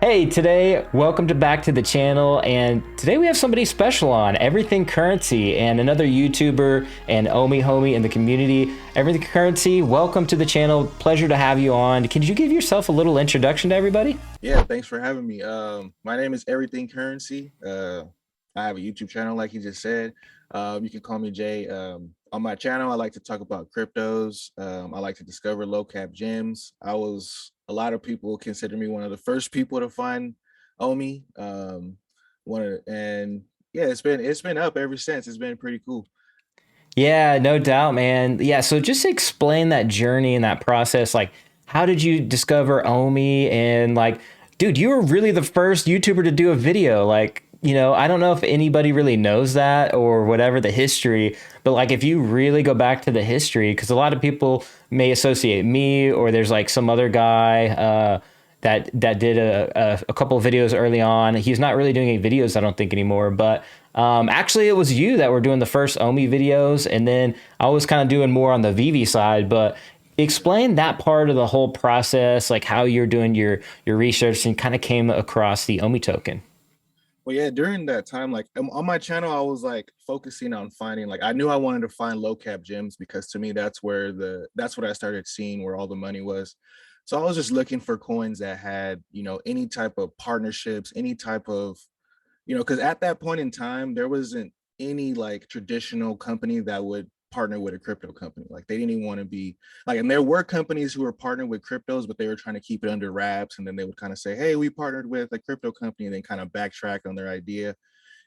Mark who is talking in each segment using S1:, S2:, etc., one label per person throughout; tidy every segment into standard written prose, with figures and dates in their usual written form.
S1: Hey, today, welcome to back to the channel, and today we have somebody special on, Everything Currency, and another YouTuber and OMI homie in the community. Everything Currency, welcome to the channel. Pleasure to have you on. Can you give yourself a little introduction to everybody?
S2: Yeah, thanks for having me. My name is Everything Currency. I have a YouTube channel, like you just said. You can call me Jay. On my channel, I like to talk about cryptos. I like to discover low cap gems. A lot of people consider me one of the first people to find OMI. And yeah, it's been up ever since. It's been pretty cool.
S1: Yeah, no doubt, man. Yeah, so just explain that journey and that process. Like, how did you discover OMI? And like, dude, you were really the first YouTuber to do a video. Like, I don't know if anybody really knows that or whatever the history, but like, if you really go back to the history, because a lot of people may associate me or there's like some other guy that did a couple of videos early on. He's not really doing any videos, I don't think, anymore. But actually, it was you that were doing the first OMI videos, and then I was kind of doing more on the VeVe side. But explain that part of the whole process, like how you're doing your research and kind of came across the OMI token.
S2: Well, yeah, during that time, like on my channel, I was like focusing on finding, like I knew I wanted to find low cap gems because to me that's what I started seeing where all the money was. So I was just looking for coins that had, any type of partnerships, any type of, because at that point in time, there wasn't any like traditional company that would partner with a crypto company. Like they didn't even want to be like, and there were companies who were partnered with cryptos, but they were trying to keep it under wraps. And then they would kind of say, hey, we partnered with a crypto company, and then kind of backtrack on their idea.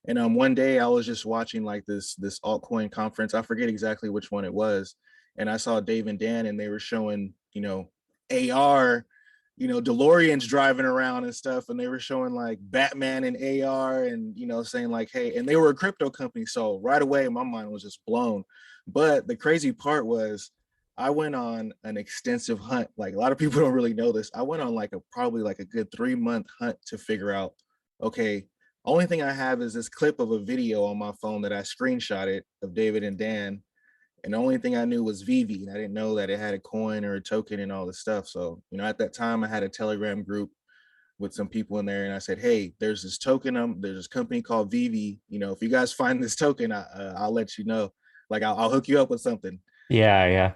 S2: And one day I was just watching like this altcoin conference. I forget exactly which one it was. And I saw Dave and Dan, and they were showing, AR, DeLoreans driving around and stuff. And they were showing like Batman and AR and, saying like, hey, and they were a crypto company. So right away, my mind was just blown. But the crazy part was I went on an extensive hunt. Like a lot of people don't really know this. I went on like probably like a good 3-month hunt to figure out, okay, only thing I have is this clip of a video on my phone that I screenshotted of David and Dan. And the only thing I knew was VeVe. And I didn't know that it had a coin or a token and all this stuff. So, at that time I had a Telegram group with some people in there, and I said, hey, there's this token, there's this company called VeVe. If you guys find this token, I'll let you know. Like I'll hook you up with something.
S1: Yeah, yeah.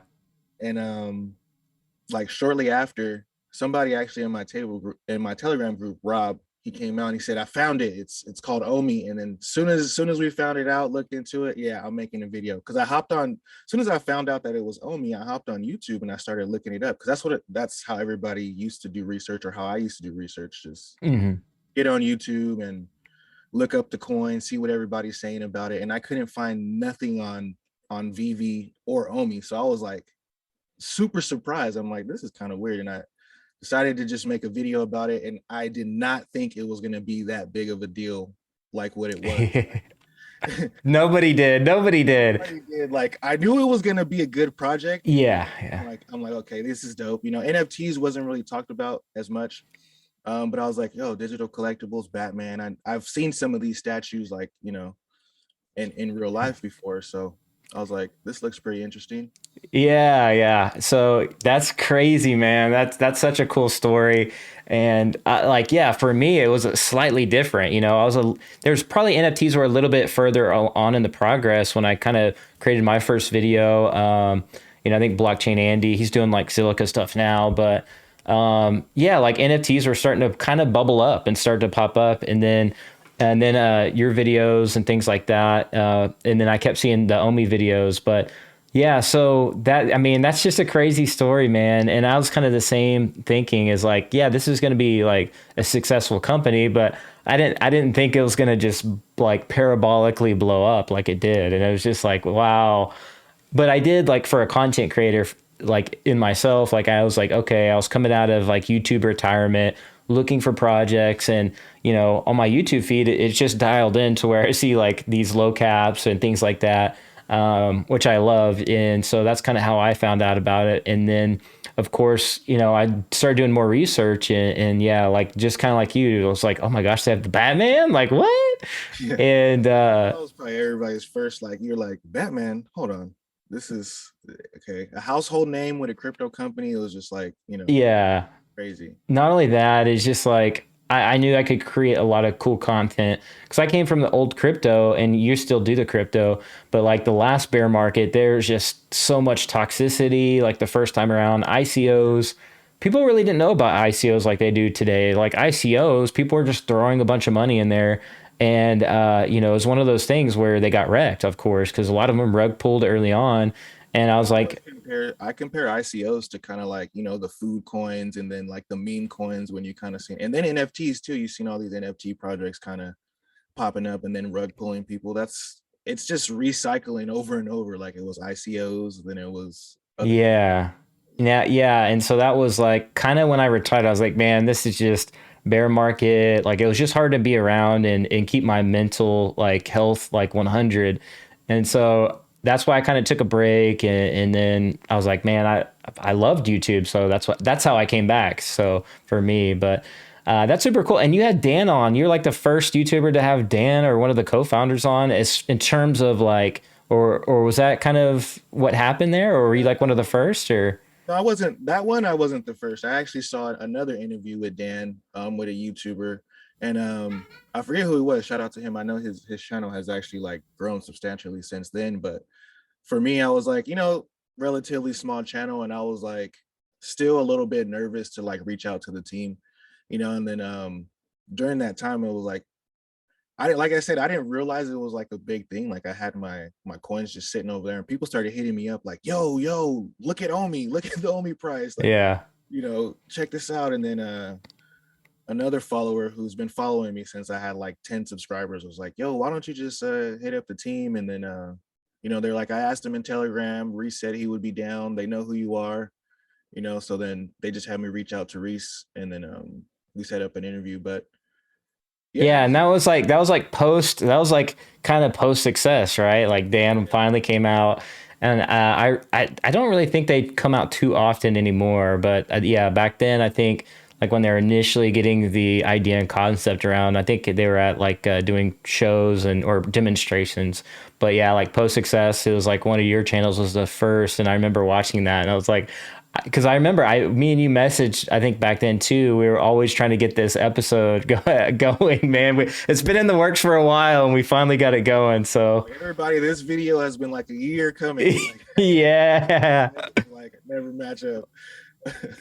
S2: And like shortly after, somebody actually in my table group, in my Telegram group, Rob, he came out and he said, I found it. It's called OMI. And then as soon as we found it out, looked into it, yeah, I'm making a video. Cause I hopped on, as soon as I found out that it was OMI, I hopped on YouTube and I started looking it up. Cause that's how everybody used to do research, or how I used to do research. Just
S1: Hmm.
S2: get on YouTube and look up the coin, see what everybody's saying about it. And I couldn't find nothing on VeVe or OMI. So I was like super surprised. I'm like, this is kind of weird. And I decided to just make a video about it. And I did not think it was going to be that big of a deal like what it was.
S1: Nobody did. Nobody did.
S2: Nobody did. Like I knew it was going to be a good project.
S1: Yeah, yeah.
S2: I'm like, okay, this is dope. NFTs wasn't really talked about as much. But I was like, yo, digital collectibles, Batman. I've seen some of these statues, like, in real life before. So I was like, this looks pretty interesting.
S1: Yeah, yeah. So that's crazy, man. That's such a cool story. And like, yeah, for me, it was slightly different. There's probably NFTs were a little bit further on in the progress when I kind of created my first video. I think Blockchain Andy, he's doing like Silica stuff now, but yeah, like NFTs were starting to kind of bubble up and start to pop up, and then your videos and things like that, and then I kept seeing the OMI videos, but yeah, so that, I mean, that's just a crazy story, man. And I was kind of the same thinking, is like, yeah, this is going to be like a successful company, but I didn't think it was going to just like parabolically blow up like it did. And it was just like, wow. But I did, like, for a content creator, like in myself, like I was like, okay, I was coming out of like YouTube retirement, looking for projects, and on my YouTube feed, it's just dialed in to where I see like these low caps and things like that, which I love. And so that's kind of how I found out about it. And then, of course, I started doing more research, and yeah, like just kind of like you, it was like, oh my gosh, they have the Batman, like what?
S2: Yeah.
S1: And
S2: That was probably everybody's first, like, you're like, Batman, hold on. This is okay. A household name with a crypto company. It was just like,
S1: yeah,
S2: crazy.
S1: not only that, it's just like, I knew I could create a lot of cool content because I came from the old crypto and you still do the crypto, but like the last bear market, there's just so much toxicity. Like the first time around, ICOs, people really didn't know about ICOs like they do today. Like ICOs, people were just throwing a bunch of money in there. And, you know, it was one of those things where they got wrecked, of course, because a lot of them rug pulled early on. And I was like,
S2: I compare ICOs to kind of like, you know, the food coins and then like the meme coins when you kind of see, and then NFTs too. You've seen all these NFT projects kind of popping up and then rug pulling people. It's just recycling over and over. Like it was ICOs, then it was other things.
S1: yeah. Yeah, yeah. And so that was like kind of when I retired, I was like, man, this is just bear market. Like it was just hard to be around and keep my mental like health like 100. And so that's why I kind of took a break and then I was like, man, I loved YouTube. So that's how I came back. So for me, but that's super cool. And you had Dan on. You're like the first YouTuber to have Dan or one of the co-founders on as in terms of like or was that kind of what happened there, or were you like one of the first, or?
S2: No, I wasn't that one. I wasn't the first. I actually saw another interview with Dan, with a YouTuber, and I forget who he was. Shout out to him. I know his channel has actually like grown substantially since then. But for me, I was like, you know, relatively small channel, and I was like still a little bit nervous to like reach out to the team, you know. And then during that time, it was like I didn't, like I said, I didn't realize it was like a big thing. Like I had my coins just sitting over there, and people started hitting me up like, "Yo, look at OMI, look at the OMI price, like,
S1: Yeah.
S2: you know, check this out." And then another follower who's been following me since I had like 10 subscribers was like, "Yo, why don't you just hit up the team?" And then you know, they're like, I asked him in Telegram, Reese said he would be down. They know who you are, you know. So then they just had me reach out to Reese, and then we set up an interview. But yeah,
S1: Yeah, and that was like kind of post success, right? Like Dan finally came out, and I don't really think they come out too often anymore. But yeah, back then I think like when they were initially getting the idea and concept around, I think they were at like doing shows and or demonstrations. But yeah, like post success, it was like one of your channels was the first, and I remember watching that, and I was like, because I remember me and you messaged, I think back then too, we were always trying to get this episode going, man. It's been in the works for a while and we finally got it going. So
S2: everybody, this video has been like a year coming. Like,
S1: yeah,
S2: like never match up.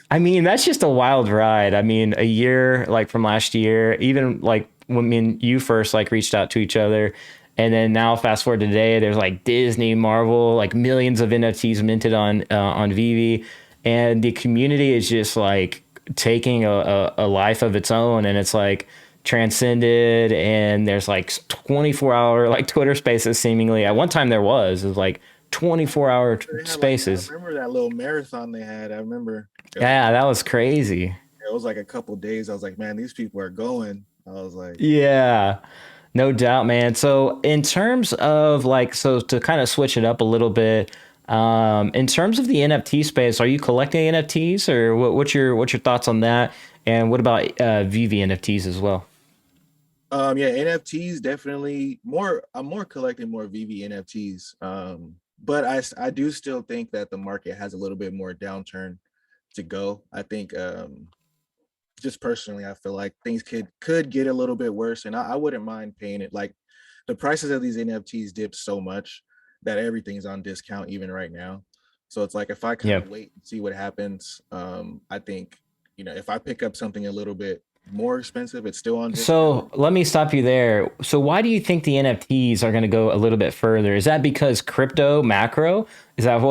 S1: I mean, that's just a wild ride. I mean, a year like from last year, even like when me and you first like reached out to each other, and then now fast forward to today, there's like Disney, Marvel, like millions of NFTs minted on VeVe, and the community is just like taking a life of its own, and it's like transcended, and there's like 24-hour like Twitter Spaces seemingly. At one time it was like 24-hour
S2: They had like I
S1: spaces.
S2: remember that little marathon they had. I remember
S1: Yeah, that was crazy.
S2: it was like a couple days. I was like, man, these people are going. I was like,
S1: Yeah, no doubt, man. So in terms of like, so to kind of switch it up a little bit, in terms of the NFT space, are you collecting NFTs or what's your thoughts on that? And what about VV NFTs as well?
S2: yeah, NFTs definitely more. I'm more collecting more VV NFTs. But I do still think that the market has a little bit more downturn to go. I think just personally, I feel like things could get a little bit worse, and I wouldn't mind paying it. Like the prices of these NFTs dipped so much that everything's on discount even right now. So it's like if I kind
S1: Yeah.
S2: of wait and see what happens, I think, you know, if I pick up something a little bit more expensive, it's still on discount.
S1: So let me stop you there. So why do you think the NFTs are going to go a little bit further? Is that because crypto macro? Is that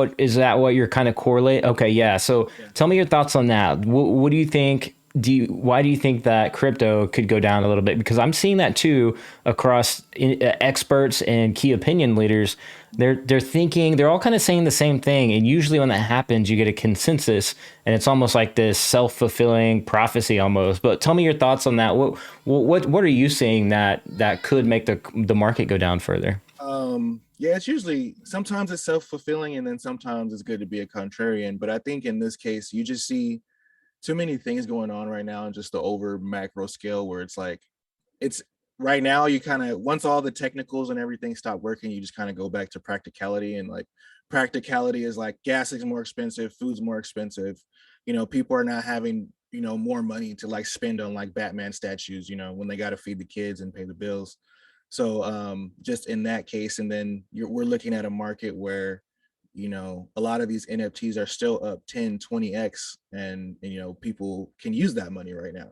S1: what you're kind of correlate? Okay, yeah. So
S2: Yeah.
S1: tell me your thoughts on that. What do you think? Why do you think that crypto could go down a little bit? Because I'm seeing that too across experts and key opinion leaders. They're thinking they're all kind of saying the same thing, and usually when that happens, you get a consensus, and it's almost like this self fulfilling prophecy almost. But tell me your thoughts on that. What are you seeing that could make the market go down further?
S2: Yeah, it's usually sometimes it's self-fulfilling and then sometimes it's good to be a contrarian. But I think in this case, you just see too many things going on right now and just the over macro scale where it's like it's right now you kind of once all the technicals and everything stop working, you just kind of go back to practicality. And like practicality is like gas is more expensive, food's more expensive, you know, people are not having more money to like spend on like Batman statues, when they got to feed the kids and pay the bills. So just in that case, and then we're looking at a market where a lot of these NFTs are still up 10, 20x, and people can use that money right now.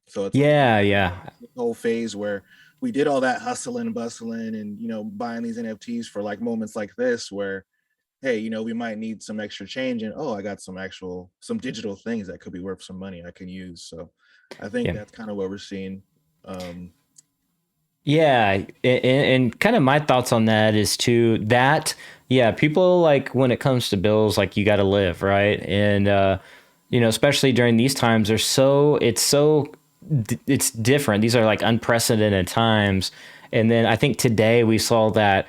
S2: So it's like
S1: Yeah,
S2: we're going
S1: yeah.
S2: into this whole phase where we did all that hustling and bustling and buying these NFTs for like moments like this where, hey, we might need some extra change, and oh, I got some digital things that could be worth some money I can use. So I think
S1: Yeah.
S2: that's kind of what we're seeing. Um,
S1: Yeah, and kind of my thoughts on that is too that yeah, people like when it comes to bills, like you got to live, right? And especially during these times, it's different. These are like unprecedented times. And then I think today we saw that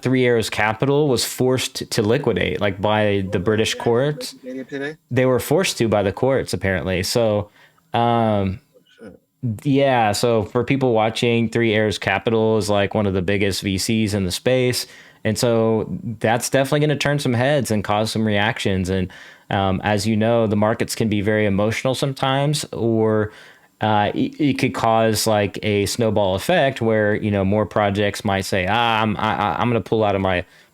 S1: Three Arrows Capital was forced to liquidate, like by the
S2: oh,
S1: British
S2: they actually
S1: courts.
S2: liquidated today.
S1: They were forced to by the courts apparently. So
S2: Oh, shit.
S1: yeah, so for people watching, Three Arrows Capital is like one of the biggest VCs in the space. And so that's definitely going to turn some heads and cause some reactions. And as you know, the markets can be very emotional sometimes, or it could cause like a snowball effect where more projects might say, I'm going to pull out of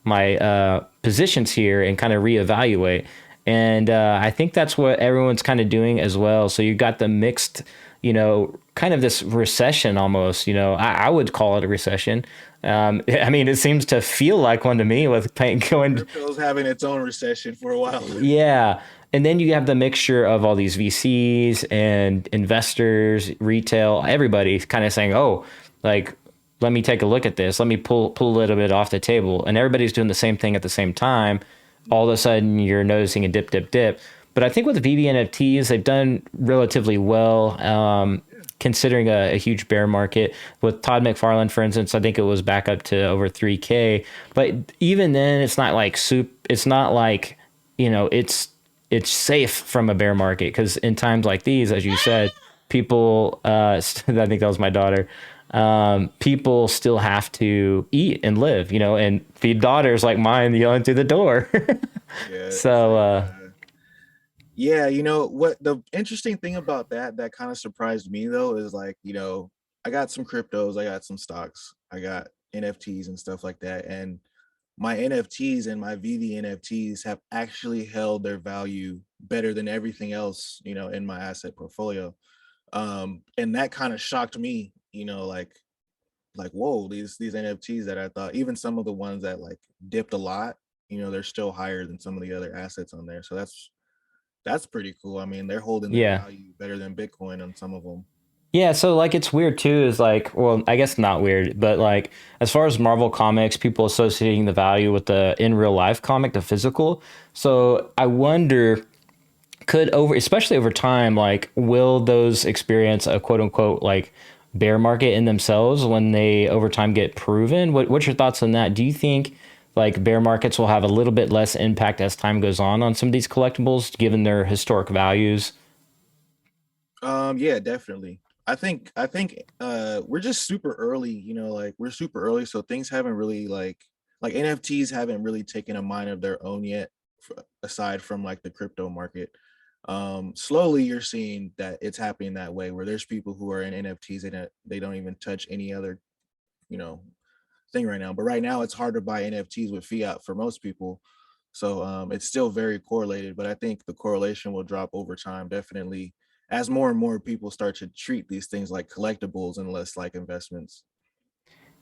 S1: my positions here and kind of reevaluate. And I think that's what everyone's kind of doing as well. So you got the mixed, kind of this recession almost. I would call it a recession. I mean, it seems to feel like one to me with paint going.
S2: Crypto's having its own recession for a while.
S1: Yeah. And then you have the mixture of all these VCs and investors, retail, everybody kind of saying, oh, like, let me take a look at this. Let me pull a little bit off the table. And everybody's doing the same thing at the same time. All of a sudden, you're noticing a dip, dip, dip. But I think with the VeVe NFTs, they've done relatively well, considering a huge bear market. With Todd McFarlane, for instance, I think it was back up to over 3K. But even then, it's not like soup. It's not like it's safe from a bear market because in times like these, as you said, people. I think that was my daughter. People still have to eat and live, and feed daughters like mine yelling through the door.
S2: Yeah, it's
S1: so
S2: like yeah, what the interesting thing about that kind of surprised me though is like, I got some cryptos, I got some stocks, I got NFTs and stuff like that. And my NFTs and my VV NFTs have actually held their value better than everything else, in my asset portfolio. And that kind of shocked me, like whoa, these NFTs that I thought, even some of the ones that like dipped a lot, they're still higher than some of the other assets on there. So that's pretty cool. I mean, they're holding their
S1: yeah.
S2: value better than Bitcoin on some of them.
S1: Yeah, so like it's weird too, is like, well, I guess not weird, but like as far as Marvel comics, people associating the value with the in real life comic, the physical. So I wonder, could over, especially over time, like will those experience a quote unquote like bear market in themselves when they over time get proven? What's your thoughts on that? Do you think like bear markets will have a little bit less impact as time goes on some of these collectibles given their historic values?
S2: Yeah, definitely. I think we're just super early, like we're super early, so things haven't really like NFTs haven't really taken a mind of their own yet, aside from like the crypto market. Slowly you're seeing that it's happening that way where there's people who are in NFTs and they don't even touch any other, you know, thing right now. But right now it's hard to buy NFTs with fiat for most people. So it's still very correlated, but I think the correlation will drop over time, definitely, as more and more people start to treat these things like collectibles and less like investments.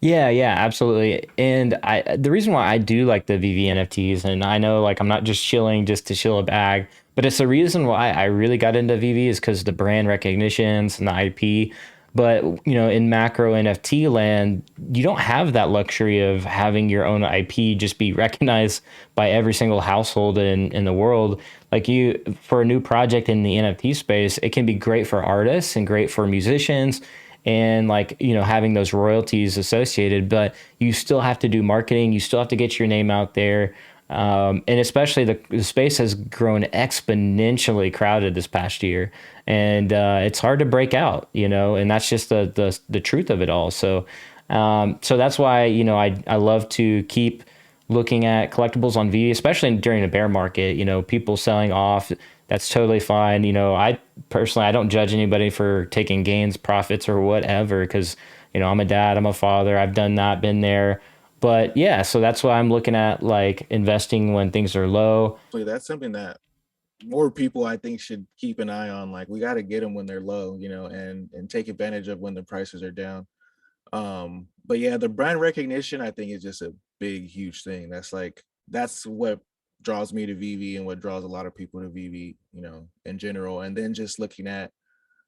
S1: Yeah, yeah, absolutely. And the reason why I do like the VV NFTs, and I know like I'm not just chilling just to chill a bag, but it's the reason why I really got into VV is because the brand recognitions and the IP. But in macro NFT land, you don't have that luxury of having your own IP just be recognized by every single household in the world. Like you, for a new project in the NFT space, it can be great for artists and great for musicians and like having those royalties associated, but you still have to do marketing, you still have to get your name out there, and especially the space has grown exponentially crowded this past year, and it's hard to break out, and that's just the truth of it all. So that's why I love to keep looking at collectibles on V, especially during a bear market. People selling off That's totally fine. I personally, I don't judge anybody for taking gains, profits, or whatever, because, I'm a dad, I'm a father, I've done that, been there. But yeah, so that's why I'm looking at like investing when things are low.
S2: So that's something that more people I think should keep an eye on. Like we got to get them when they're low, and take advantage of when the prices are down. But yeah, the brand recognition I think is just a big, huge thing. That's what draws me to VeVe and what draws a lot of people to VeVe, in general. And then just looking at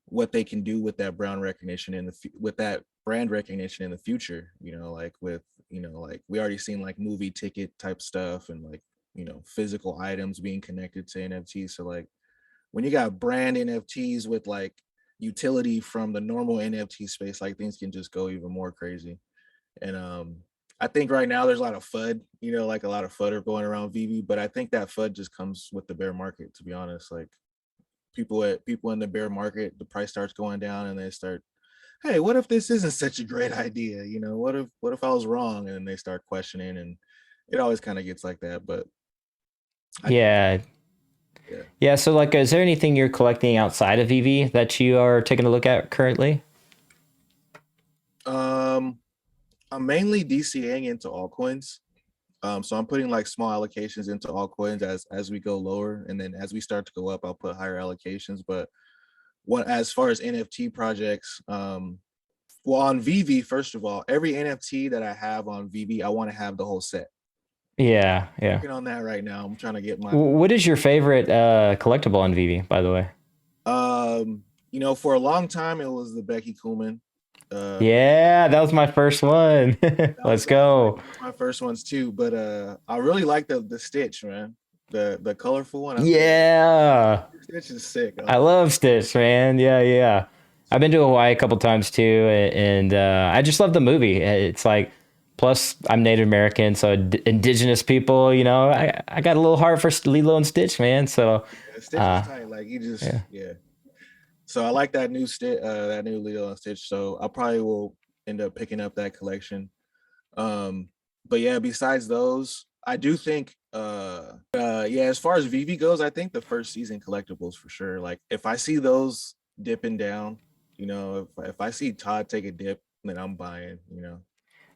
S2: what they can do with that brand recognition with that brand recognition in the future, like with, like we already seen like movie ticket type stuff and like, physical items being connected to NFTs. So like when you got brand NFTs with like utility from the normal NFT space, like things can just go even more crazy. And I think right now there's a lot of FUD, like a lot of FUD are going around VeVe, but I think that FUD just comes with the bear market, to be honest. Like people in the bear market, the price starts going down and they start, hey, what if this isn't such a great idea? What if I was wrong? And then they start questioning, and it always kind of gets like that. But I think,
S1: Yeah.
S2: yeah.
S1: Yeah. So, like, is there anything you're collecting outside of EV that you are taking a look at currently?
S2: Um, I'm mainly DCAing into altcoins. So I'm putting like small allocations into altcoins as we go lower, and then as we start to go up, I'll put higher allocations. But what as far as NFT projects, well, on VeVe, first of all, every NFT that I have on VeVe, I want to have the whole set.
S1: Yeah. Yeah.
S2: Working on that right now. I'm trying to get my
S1: What is your favorite collectible on VV, by the way?
S2: for a long time it was the Becky Kuhlman.
S1: Yeah, that was my first one. Let's go.
S2: That was my first ones too. But I really like the Stitch, man. The colorful one. I think
S1: Yeah.
S2: Stitch is sick.
S1: I love Stitch, man. Yeah, yeah. I've been to Hawaii a couple times too, and I just love the movie. It's like, plus I'm Native American, so indigenous people, I got a little heart for Lilo and Stitch, man. So,
S2: Yeah, Stitch is
S1: uh,
S2: tight. Like he just,
S1: yeah.
S2: yeah. So I like that new Stitch, that new Lilo and Stitch. So I probably will end up picking up that collection. Um, but yeah, besides those, I do think yeah, as far as VeVe goes, I think the first season collectibles for sure. Like if I see those dipping down, if I see Todd take a dip, then I'm buying.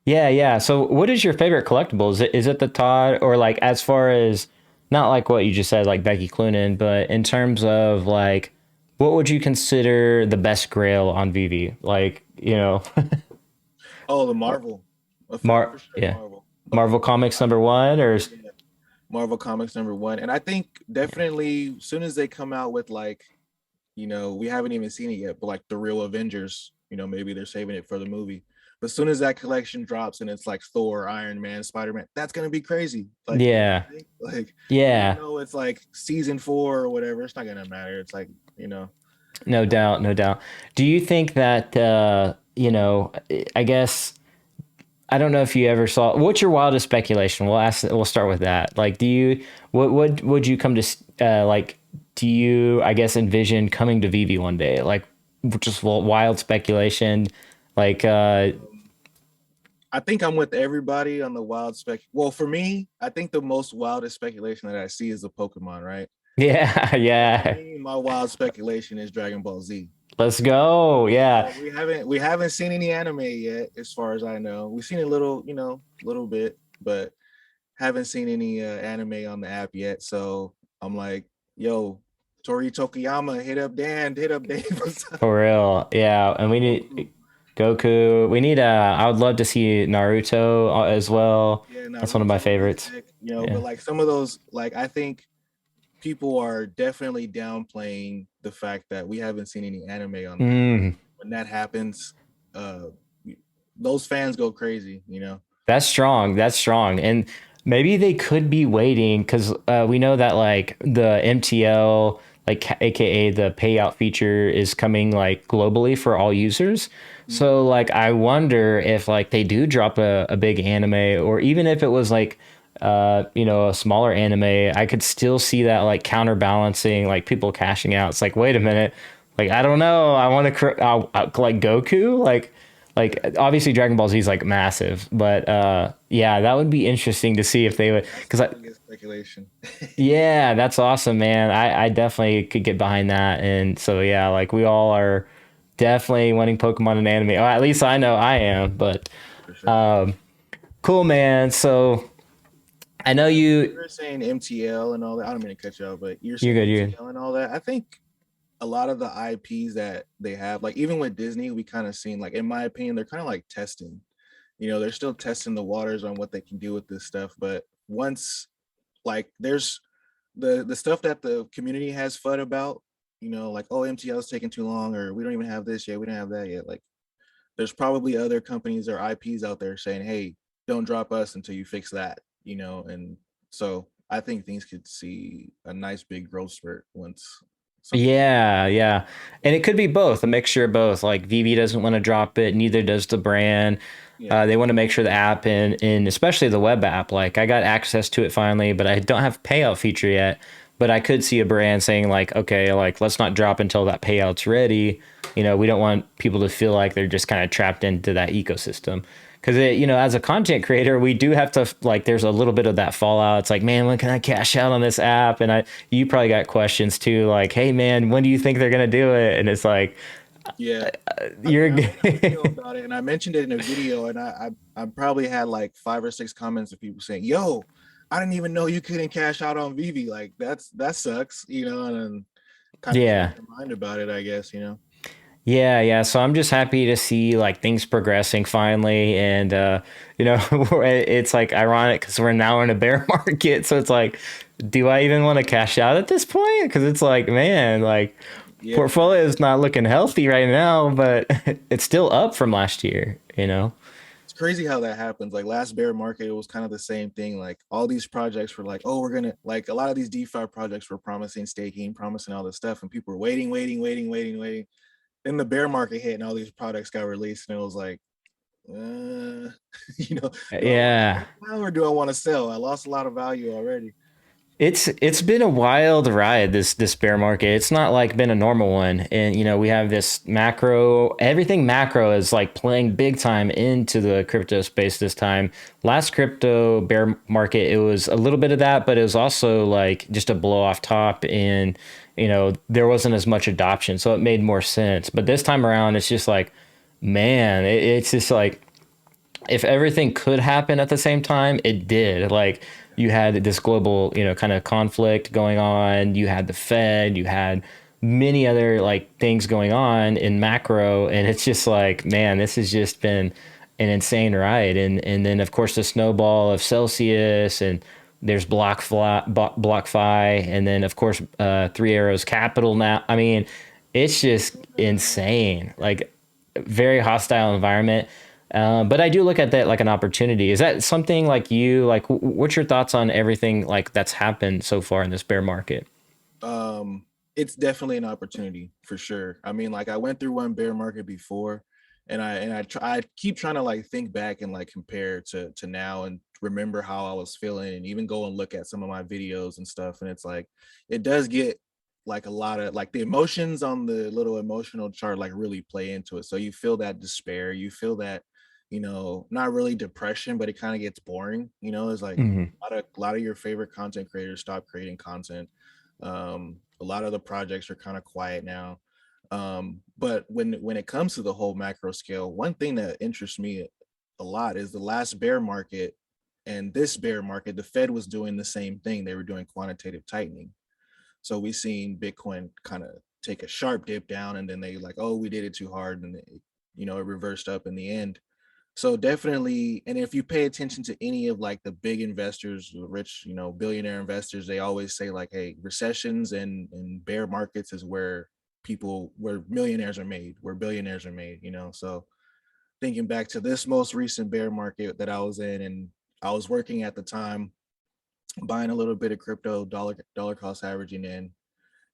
S1: Yeah, yeah. So, what is your favorite collectible? Is it the Todd, or like as far as not like what you just said, like Becky Cloonan, but in terms of like what would you consider the best Grail on VV? Like,
S2: Oh, the Marvel. For sure
S1: Yeah,
S2: Marvel.
S1: Marvel Comics number one, or
S2: Yeah, Marvel Comics #1. And I think definitely as soon as they come out with like, we haven't even seen it yet, but like the real Avengers, maybe they're saving it for the movie. But as soon as that collection drops and it's like Thor, Iron Man, Spider-Man, that's gonna be crazy. Like,
S1: yeah,
S2: like even
S1: yeah,
S2: though it's like season 4 or whatever, it's not gonna matter. It's like,
S1: no doubt, no doubt. Do you think that I guess I don't know if you ever saw. What's your wildest speculation? We'll start with that. Like, what would you come to like? Do you, I guess, envision coming to VV one day? Like, just wild speculation. Like,
S2: I think I'm with everybody on the wild spec. Well, for me, I think the most wildest speculation that I see is the Pokemon, right?
S1: yeah,
S2: For
S1: yeah.
S2: me, my wild speculation is Dragon Ball Z.
S1: Let's go. Yeah,
S2: Like we haven't seen any anime yet, as far as I know. We've seen a little, little bit, but haven't seen any anime on the app yet. So I'm like, yo, Tori Tokiyama, hit up Dave.
S1: for real. Yeah, and we
S2: Goku.
S1: need Goku. We need. I would love to see Naruto as well.
S2: Yeah,
S1: That's one of my
S2: Naruto would be
S1: favorites.
S2: sick,
S1: Yeah.
S2: but like some of those, like I think people are definitely downplaying the fact that we haven't seen any anime on the app.
S1: Mm.
S2: When that happens, uh those fans go crazy.
S1: That's strong. That's strong. And maybe they could be waiting because we know that like the MTL, like AKA the payout feature, is coming like globally for all users. So like I wonder if like they do drop a big anime, or even if it was like a smaller anime, I could still see that like counterbalancing like people cashing out. It's like, wait a minute, like I don't know, I want to like Goku, like Like obviously Dragon Ball Z is like massive, but yeah, that would be interesting to see if they would,
S2: That's
S1: because
S2: the
S1: I,
S2: biggest speculation.
S1: yeah, that's awesome, man. I definitely could get behind that. And so yeah, like we all are definitely wanting Pokemon and anime. Or at least I know I am. But
S2: For sure.
S1: cool, man. So I know
S2: Yeah,
S1: you.
S2: you were saying MTL and all that. I don't mean to cut you off, but you're
S1: You're
S2: saying
S1: good. You're good.
S2: MTL and all that. I think a lot of the IPs that they have, like even with Disney, we kind of seen, like in my opinion, they're kind of like testing. They're still testing the waters on what they can do with this stuff. But once, like, there's the stuff that the community has FUD about, like, oh, MTL is taking too long, or we don't even have this yet, we don't have that yet. Like, there's probably other companies or IPs out there saying, hey, don't drop us until you fix that, and so I think things could see a nice big growth spurt once something like that.
S1: Yeah, yeah. And it could be both, a mixture of both. Like VeVe doesn't want to drop it, neither does the brand.
S2: Yeah.
S1: They want to make sure the app and especially the web app, like I got access to it finally, but I don't have payout feature yet. But I could see a brand saying like, okay, like let's not drop until that payout's ready. We don't want people to feel like they're just kind of trapped into that ecosystem. Because as a content creator, we do have to like. There's a little bit of that fallout. It's like, man, when can I cash out on this app? And you probably got questions too, like, hey, man, when do you think they're gonna do it? And it's like,
S2: Yeah. I mean,
S1: you're,
S2: I made a video about it and I mentioned it in a video, and I probably had like 5 or 6 comments of people saying, yo, I didn't even know you couldn't cash out on VeVe. Like, that sucks, and kind of
S1: yeah.
S2: changed your mind about it, I guess.
S1: Yeah, yeah. So I'm just happy to see like things progressing finally, and it's like ironic because we're now in a bear market. So it's like, do I even want to cash out at this point? Because it's like, man, like
S2: Yeah.
S1: portfolio is not looking healthy right now, but it's still up from last year.
S2: It's crazy how that happens. Like last bear market, it was kind of the same thing. Like all these projects were like, oh, we're gonna, like, a lot of these DeFi projects were promising staking, promising all this stuff, and people were waiting, waiting, waiting, waiting, waiting. Then the bear market hit, and all these products got released, and it was like, uh, do I want to
S1: Yeah,
S2: hold now or do I want to sell? I lost a lot of value already.
S1: it's been a wild ride, this bear market. It's not like been a normal one. And we have this macro, everything macro is like playing big time into the crypto space this time. Last crypto bear market, it was a little bit of that, but it was also like just a blow off top, and there wasn't as much adoption. So it made more sense. But this time around it's just like, man, it's just like if everything could happen at the same time, it did. Like you had this global, kind of conflict going on. You had the Fed. You had many other like things going on in macro, and it's just like, man, this has just been an insane ride. And then of course the snowball of Celsius, and there's BlockFi, and then of course Three Arrows Capital now. I mean, it's just insane. Like very hostile environment. But I do look at that like an opportunity. Is that something like you like? What's your thoughts on everything like that's happened so far in this bear market?
S2: Um, it's definitely an opportunity for sure. I mean, like I went through one bear market before, and I keep trying to like think back and like compare to now and remember how I was feeling, and even go and look at some of my videos and stuff. And it's like it does get like a lot of like the emotions on the little emotional chart like really play into it. So you feel that despair, you feel that, not really depression, but it kind of gets boring. It's like
S1: Hmm.
S2: a lot of your favorite content creators stop creating content. A lot of the projects are kind of quiet now. But when it comes to the whole macro scale, one thing that interests me a lot is the last bear market and this bear market, the Fed was doing the same thing. They were doing quantitative tightening. So we seen Bitcoin kind of take a sharp dip down, and then they like, oh, we did it too hard, and it reversed up in the end. So definitely, and if you pay attention to any of like the big investors, the rich, billionaire investors, they always say like, hey, recessions and bear markets is where millionaires are made, where billionaires are made. So thinking back to this most recent bear market that I was in, and I was working at the time, buying a little bit of crypto, dollar cost averaging in,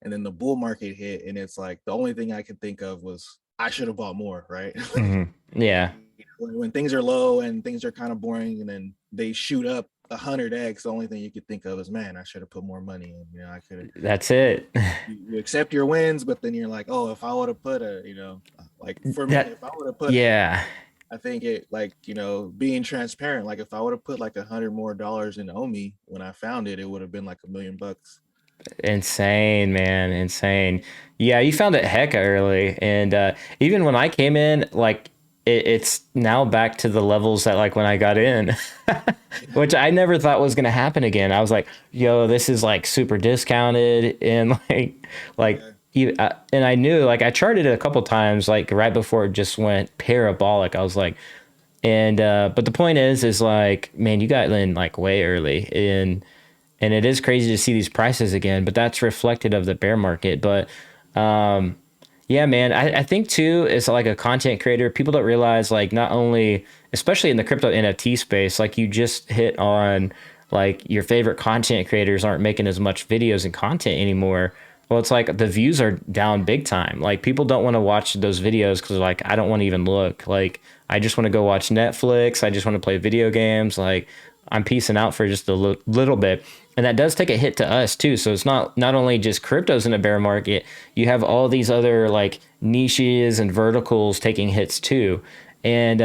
S2: and then the bull market hit, and it's like the only thing I could think of was I should have bought more, right?
S1: Hmm. Yeah,
S2: When things are low and things are kind of boring, and then they shoot up 100x, the only thing you could think of is, man, I should have put more money in. I could have.
S1: that's it.
S2: You accept your wins, but then you're like, oh, if I would have put like for me,
S1: That
S2: if I would have put
S1: yeah.
S2: I think it like, being transparent. Like if I would have put like $100 more in OMI when I found it, it would have been like $1 million.
S1: Insane, man, insane. Yeah, you found it hecka early, and even when I came in, like it's now back to the levels that like when I got in,
S2: Yeah.
S1: which I never thought was gonna happen again. I was like, yo, this is like super discounted, and like
S2: Yeah.
S1: and I knew like I charted it a couple times, like right before it just went parabolic. I was like, and but the point is like, man, you got in like way early, and it is crazy to see these prices again, but that's reflected of the bear market. But yeah, man, I think too, as like a content creator, people don't realize like not only, especially in the crypto NFT space, like you just hit on like your favorite content creators aren't making as much videos and content anymore. Well, it's like the views are down big time. Like people don't want to watch those videos because like I don't want to even look. Like I just want to go watch Netflix. I just want to play video games. Like I'm peacing out for just a little bit. And that does take a hit to us too. So it's not only just cryptos in a bear market, you have all these other like niches and verticals taking hits too. And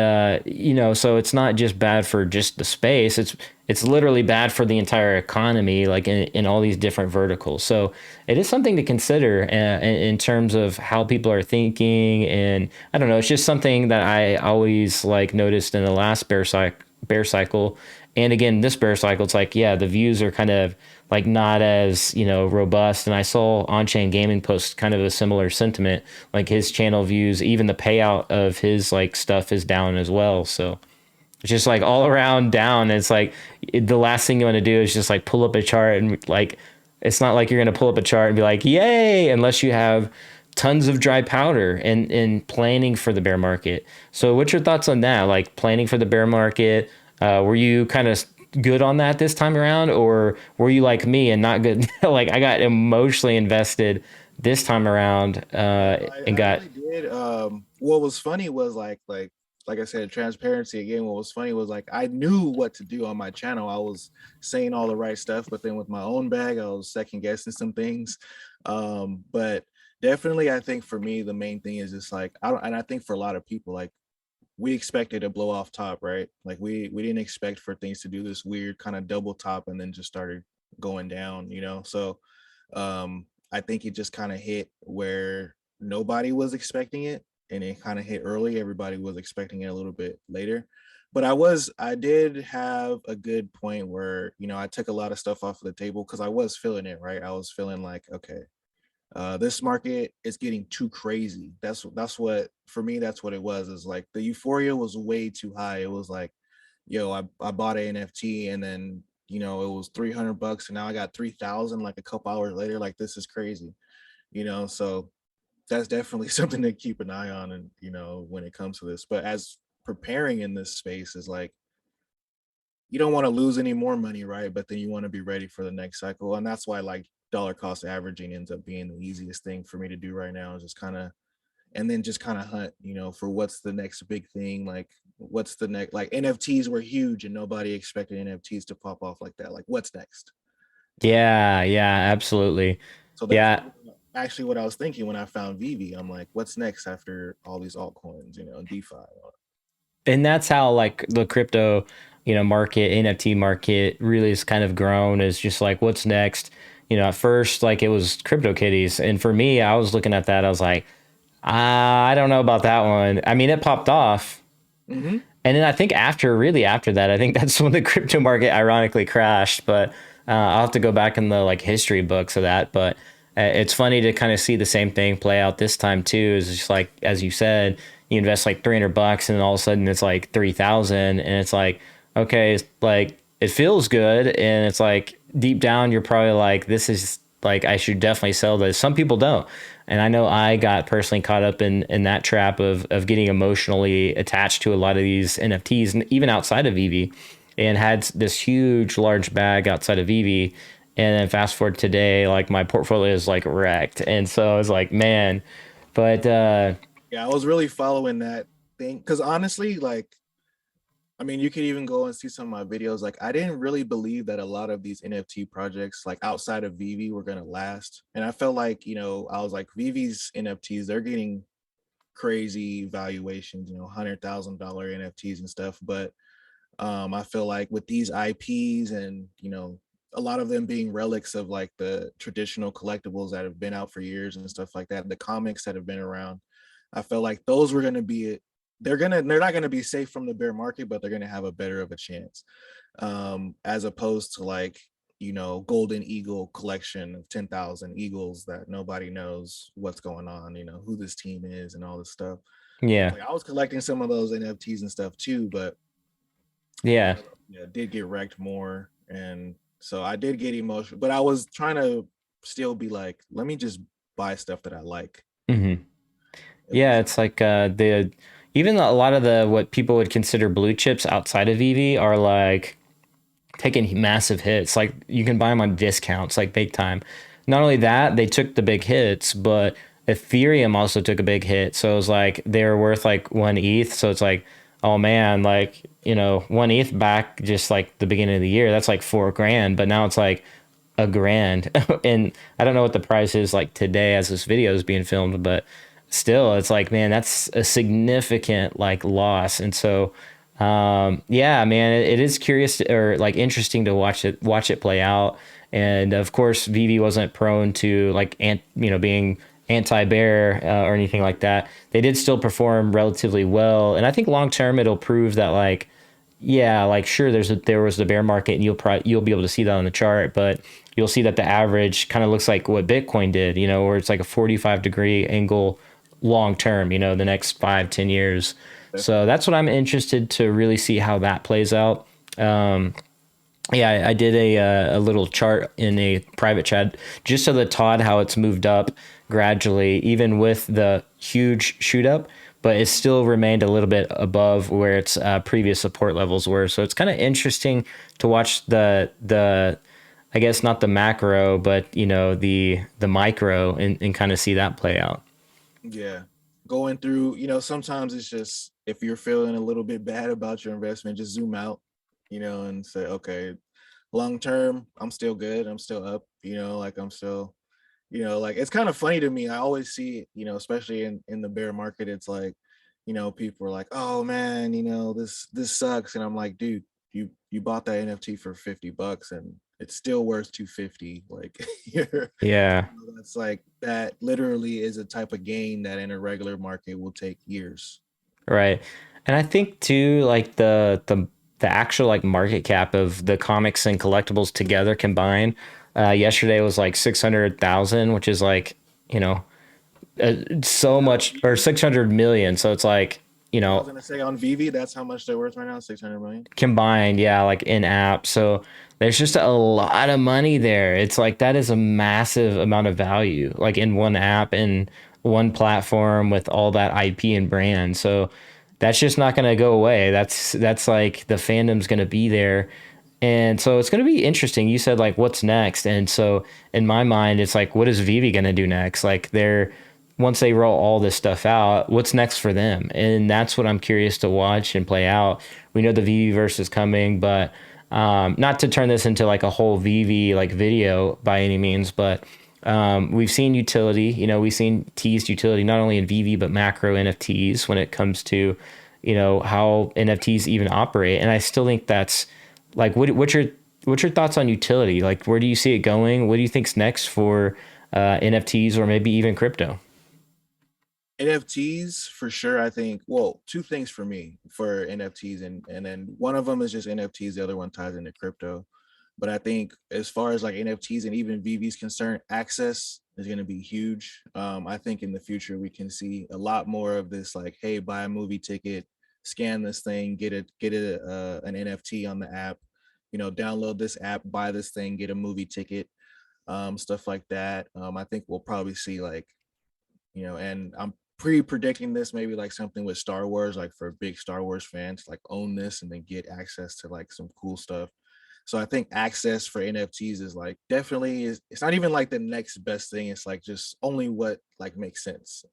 S1: so it's not just bad for just the space. It's literally bad for the entire economy, like in all these different verticals. So it is something to consider in terms of how people are thinking. And I don't know, it's just something that I always like noticed in the last bear cycle, and again this bear cycle. It's like, yeah, the views are kind of like not as robust. And I saw on-chain gaming post kind of a similar sentiment, like his channel views, even the payout of his like stuff is down as well. So it's just like all around down. It's like the last thing you want to do is just like pull up a chart and like it's not like you're going to pull up a chart and be like yay, unless you have tons of dry powder and planning for the bear market. So what's your thoughts on that, like planning for the bear market? Were you kind of good on that this time around, or were you like me and not good? Like I got emotionally invested this time around
S2: No, I
S1: and got.
S2: really did. What was funny was like I said, transparency again. What was funny was like I knew what to do on my channel. I was saying all the right stuff, but then with my own bag, I was second guessing some things. But definitely, I think for me, the main thing is just like I don't, and I think for a lot of people, like we expected to blow off top, right? Like we didn't expect for things to do this weird kind of double top and then just started going down. So I think it just kind of hit where nobody was expecting it, and it kind of hit early. Everybody was expecting it a little bit later. But I did have a good point where, I took a lot of stuff off of the table because I was feeling it, right? I was feeling like, okay, this market is getting too crazy. That's what for me. That's what it was. Is like the euphoria was way too high. It was like, yo, I bought an NFT and then it was $300 and now I got 3,000 like a couple hours later. Like this is crazy. So that's definitely something to keep an eye on, and when it comes to this. But as preparing in this space is like you don't want to lose any more money, right? But then you want to be ready for the next cycle. And that's why like dollar cost averaging ends up being the easiest thing for me to do right now, is just kind of and then just kind of hunt, for what's the next big thing. Like what's the next, like NFTs were huge and nobody expected NFTs to pop off like that. Like what's next? Type.
S1: Yeah, yeah, absolutely.
S2: So that's
S1: Yeah.
S2: actually what I was thinking when I found VeVe. I'm like, what's next after all these altcoins, DeFi?
S1: And that's how like the crypto market, NFT market really is kind of grown, is just like what's next. At first like it was crypto kitties, and for me I was looking at that, I was like, I don't know about that one. I mean, it popped off,
S2: Mm-hmm.
S1: and then I think really after that, I think that's when the crypto market ironically crashed. But I'll have to go back in the like history books of that. But it's funny to kind of see the same thing play out this time too. Is just like as you said, you invest like $300, and then all of a sudden it's like 3,000, and it's like okay, it's like it feels good, and it's like deep down you're probably like, this is like I should definitely sell this. Some people don't. And I know I got personally caught up in that trap of getting emotionally attached to a lot of these NFTs, and even outside of VeVe, and had this huge large bag outside of VeVe. And then fast forward today, like my portfolio is like wrecked. And so I was like, man, but
S2: Yeah, I was really following that thing because honestly, like, I mean, you could even go and see some of my videos. Like, I didn't really believe that a lot of these NFT projects, like outside of VeVe, were gonna last. And I felt like, I was like, VeVe's NFTs, they're getting crazy valuations, $100,000 NFTs and stuff. But I feel like with these IPs and a lot of them being relics of like the traditional collectibles that have been out for years and stuff like that, the comics that have been around, I feel like those were going to be they're not going to be safe from the bear market, but they're going to have a better of a chance, as opposed to like golden eagle collection of 10,000 eagles that nobody knows what's going on, who this team is and all this stuff.
S1: Yeah.
S2: Like I was collecting some of those NFTs and stuff too, but
S1: Yeah.
S2: yeah, did get wrecked more, and so I did get emotional, but I was trying to still be like, let me just buy stuff that I like.
S1: Hmm.
S2: It
S1: Yeah,
S2: was
S1: it's like the even a lot of the what people would consider blue chips outside of VeVe are like taking massive hits. Like you can buy them on discounts, like big time. Not only that, they took the big hits, but Ethereum also took a big hit. So it was like they were worth like one ETH. So it's like, oh man, like one ETH back just like the beginning of the year, that's like 4 grand. But now it's like a grand, and I don't know what the price is like today as this video is being filmed, but still, it's like, man, that's a significant like loss. And so yeah, man, it is curious or like interesting to watch it play out. And of course, VeVe wasn't prone to like being anti-bear or anything like that. They did still perform relatively well, and I think long term it'll prove that like yeah, like sure, there was the bear market, and you'll be able to see that on the chart, but you'll see that the average kind of looks like what Bitcoin did, where it's like a 45-degree angle long term, the next 5-10 years. So that's what I'm interested to really see how that plays out. Yeah, I did a little chart in a private chat just so that Todd how it's moved up gradually, even with the huge shoot up, but it's still remained a little bit above where its previous support levels were. So it's kind of interesting to watch the I guess not the macro, but the micro and kind of see that play out.
S2: yeah, going through, sometimes it's just if you're feeling a little bit bad about your investment, just zoom out, and say, okay, long term, I'm still good, I'm still up, like I'm still, like it's kind of funny to me. I always see it, especially in the bear market, it's like, people are like, oh man, this sucks, and I'm like, dude, you bought that NFT for $50 and it's still worth 250. Like you're,
S1: Yeah.
S2: that's like that literally is a type of gain that in a regular market will take years.
S1: Right. And I think too, like the actual like market cap of the comics and collectibles together combined, yesterday was like 600,000, which is like, you know,
S2: Is
S1: so
S2: that on
S1: much, or
S2: VeVe?
S1: 600 million. So it's like,
S2: Yeah, I was gonna say on VeVe, that's how much they're worth right now, 600 million.
S1: combined, yeah, like in app. So there's just a lot of money there. It's like that is a massive amount of value, like in one app and one platform with all that IP and brand. So that's just not going to go away. That's like the fandom's going to be there. And so it's going to be interesting. You said like what's next? And so in my mind it's like what is VeVe going to do next? Like they're once they roll all this stuff out, what's next for them? And that's what I'm curious to watch and play out. We know the VeVe verse is coming, but not to turn this into like a whole VeVe like video by any means, but we've seen utility. We've seen teased utility not only in VeVe but macro NFTs when it comes to how NFTs even operate. And I still think that's like what's your thoughts on utility? Like where do you see it going? What do you think's next for NFTs or maybe even crypto?
S2: NFTs for sure. I think, well, two things for me for NFTs, and then one of them is just NFTs, the other one ties into crypto. But I think as far as like NFTs and even VV's concerned, access is going to be huge. I think in the future we can see a lot more of this, like, hey, buy a movie ticket, scan this thing, get an NFT on the app, download this app, buy this thing, get a movie ticket, stuff like that. I think we'll probably see like, and I'm pre-predicting this, maybe like something with Star Wars, like for big Star Wars fans, like own this and then get access to like some cool stuff. So I think access for NFTs is like definitely is, it's not even like the next best thing. It's like just only what like makes sense,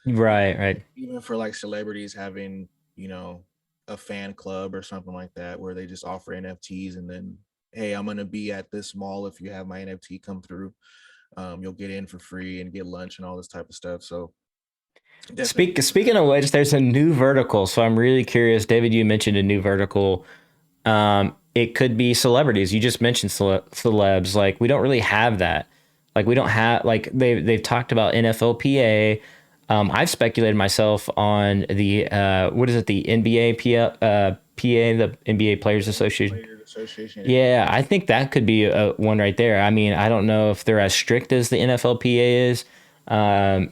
S1: Right, right.
S2: even for like celebrities having, a fan club or something like that where they just offer NFTs and then, hey, I'm gonna be at this mall if you have my NFT come through. You'll get in for free and get lunch and all this type of stuff. So Definitely.
S1: Speaking of which, there's a new vertical. So I'm really curious. David, you mentioned a new vertical. It could be celebrities. You just mentioned celebs. Like we don't really have that. Like we don't have like they've talked about NFLPA. I've speculated myself on the what is it, the NBA PA, the NBA Players
S2: NBA
S1: Association.
S2: Players Association. Yeah.
S1: Yeah, I think that could be a one right there. I mean, I don't know if they're as strict as the NFLPA is.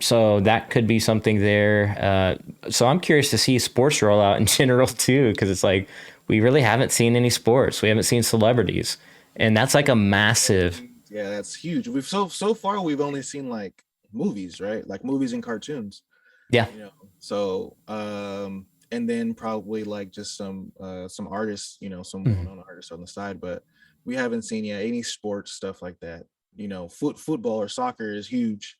S1: So that could be something there. So I'm curious to see sports roll out in general too, because it's like we really haven't seen any sports. We haven't seen celebrities, and that's like a massive.
S2: Celebrities, yeah, that's huge. We've so far we've only seen like movies, right? Like movies and cartoons,
S1: Yeah.
S2: you know. So and then probably like just some artists, some
S1: Mhm.
S2: well-known artists on the side, but we haven't seen any sports stuff like that. Football or soccer is huge.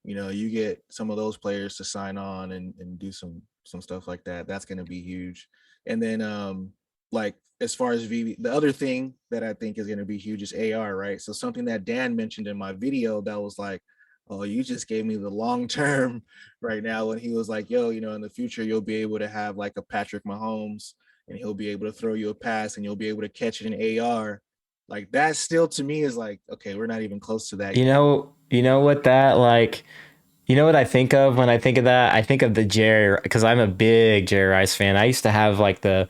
S2: You get some of those players to sign on and do some stuff like that. That's going to be huge. And then like as far as VV, the other thing that I think is going to be huge is AR, right? So something that Dan mentioned in my video that was like, oh, you just gave me the long term right now, when he was like, yo, in the future you'll be able to have like a Patrick Mahomes, and he'll be able to throw you a pass and you'll be able to catch it in AR. Like that still to me is like, okay, we're not even close to that yet.
S1: You know what that like. You know what I think of when I think of that? I think of the Jerry, because I'm a big Jerry Rice fan. I used to have like the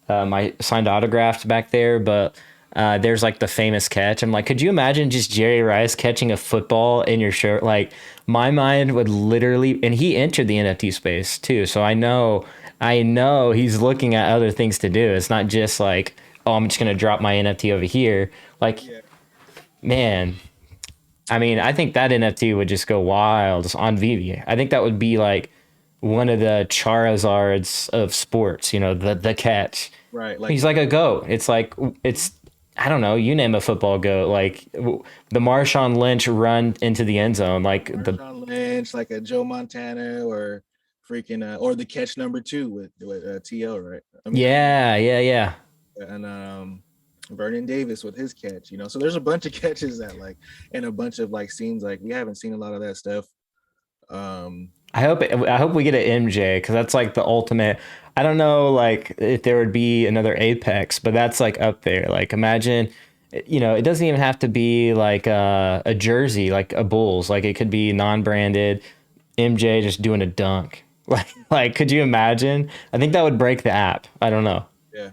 S1: my signed autographed back there, but there's like the famous catch. I'm like, could you imagine just Jerry Rice catching a football in your shirt? Like my mind would literally, and he entered the NFT space too, so I know he's looking at other things to do. It's not just like, oh, I'm just gonna drop my NFT over here. Like,
S2: Yeah.
S1: man, I mean, I think that NFT would just go wild on VeVe. I think that would be like one of the Charizards of sports, the catch.
S2: Right. Like
S1: He's like a goat. It's like, it's, I don't know, you name a football goat, like the Marshawn Lynch run into the end zone, like the,
S2: Marshawn Lynch, like a Joe Montana, or freaking or the catch number two with TL, right? I mean,
S1: yeah, yeah, yeah.
S2: and Vernon Davis with his catch. So there's a bunch of catches that like, and a bunch of like scenes like we haven't seen a lot of that stuff. Um,
S1: I hope we get an MJ because that's like the ultimate. I don't know like if there would be another Apex, but that's like up there. Like imagine, it doesn't even have to be like a jersey, like a Bulls. Like it could be non-branded MJ just doing a dunk. Like could you imagine? I think that would break the app. I don't know.
S2: yeah,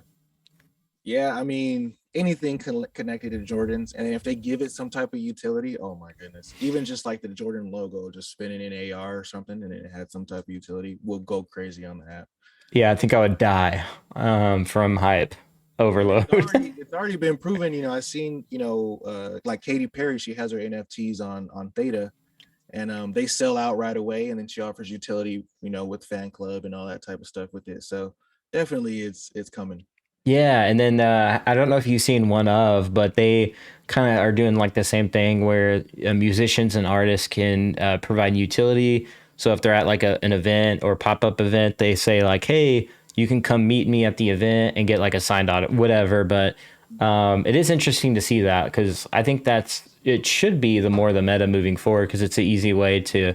S2: yeah. I mean, anything connected to Jordans, and if they give it some type of utility, oh my goodness! Even just like the Jordan logo, just spinning in AR or something, and it had some type of utility, we'll go crazy on the app.
S1: Yeah, I think I would die from hype
S2: And
S1: overload.
S2: it's already been proven. I've seen, like Katy Perry, she has her NFTs on Theta, and they sell out right away, and then she offers utility, with fan club and all that type of stuff with it. So definitely it's coming.
S1: Yeah, and then I don't know if you've seen one of, but they kind of are doing like the same thing where musicians and artists can provide utility. So if they're at like an event or pop up event, they say like, "Hey, you can come meet me at the event and get like a signed audit, whatever." But it is interesting to see that because I think it should be the meta moving forward because it's an easy way to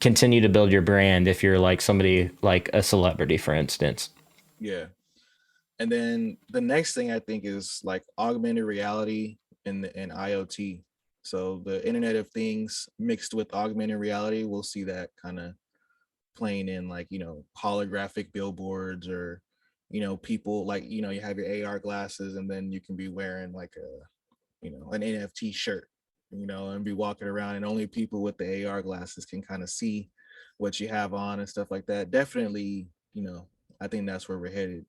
S1: continue to build your brand if you're like somebody like a celebrity, for instance.
S2: Yeah. And then the next thing I think is like augmented reality and IoT. So the Internet of Things mixed with augmented reality, we'll see that kind of playing in like, holographic billboards, or people like, you have your AR glasses, and then you can be wearing like an NFT shirt, and be walking around, and only people with the AR glasses can kind of see what you have on and stuff like that. Definitely, I think that's where we're headed.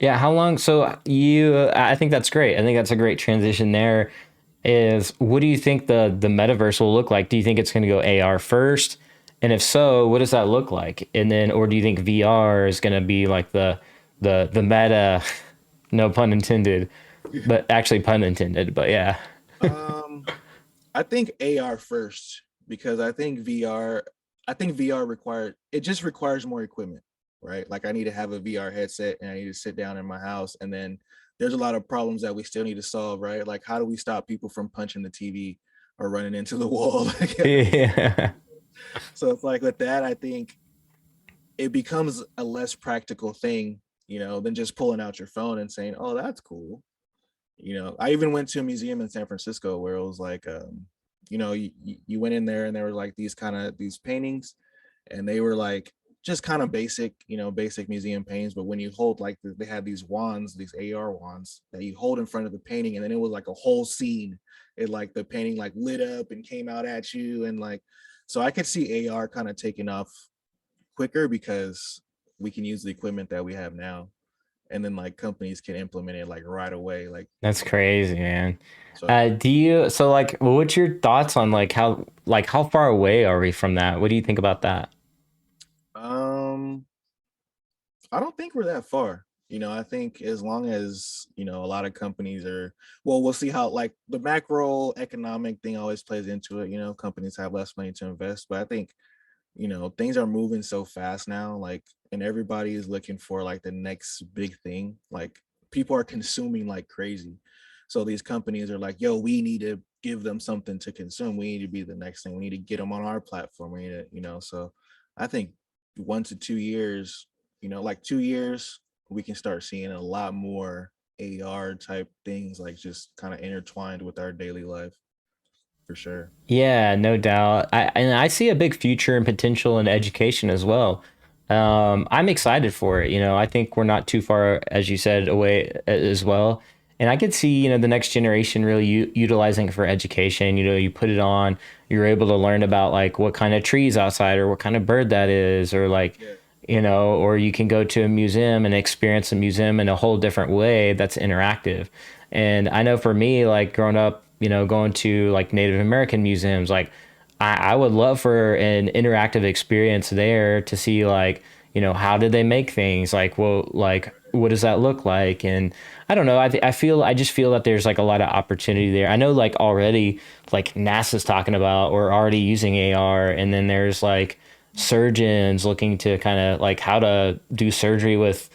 S1: Yeah, how long? So I think that's great. I think that's a great transition there. Is what do you think the metaverse will look like? Do you think it's going to go AR first? And if so, what does that look like? And then, or do you think VR is going to be like the meta? No pun intended, but actually pun intended. But yeah,
S2: Um, I think AR first, because I think VR just requires more equipment, right? Like I need to have a VR headset, and I need to sit down in my house, and then there's a lot of problems that we still need to solve, right? Like how do we stop people from punching the TV or running into the wall?
S1: yeah,
S2: So it's like with that, I think it becomes a less practical thing, than just pulling out your phone and saying, "Oh, that's cool." I even went to a museum in San Francisco where it was like, you went in there and there were like these paintings, and they were like just kind of basic, basic museum paintings. But when you hold like they had these wands, these AR wands that you hold in front of the painting, and then it was like a whole scene. It like the painting like lit up and came out at you, and like, so I could see AR kind of taking off quicker because we can use the equipment that we have now, and then like companies can implement it like right away. Like,
S1: That's crazy, man.
S2: so
S1: Do you so like what's your thoughts on like how far away are we from that? What do you think about that?
S2: um I don't think we're that far. I think as long as, a lot of companies are, well, we'll see how like the macro economic thing always plays into it. Companies have less money to invest, but I think, things are moving so fast now, like, and everybody is looking for like the next big thing. Like, people are consuming like crazy. So these companies are like, yo, we need to give them something to consume. We need to be the next thing. We need to get them on our platform. We need to, so I think 1 to 2 years, like 2 years, we can start seeing a lot more AR type things, like just kind of intertwined with our daily life, for sure.
S1: Yeah, no doubt. I see a big future and potential in education as well. I'm excited for it. I think we're not too far, as you said, away as well. And I could see, the next generation really utilizing it for education. You put it on, you're able to learn about like what kind of trees outside or what kind of bird that is, or like,
S2: Yeah,
S1: or you can go to a museum and experience a museum in a whole different way that's interactive. And I know for me, like growing up, going to like Native American museums, like I would love for an interactive experience there to see like, how did they make things? Like, well, like what does that look like? And I don't know. I just feel that there's like a lot of opportunity there. I know like already like NASA's talking about or already using AR, and then there's like surgeons looking to kind of like how to do surgery with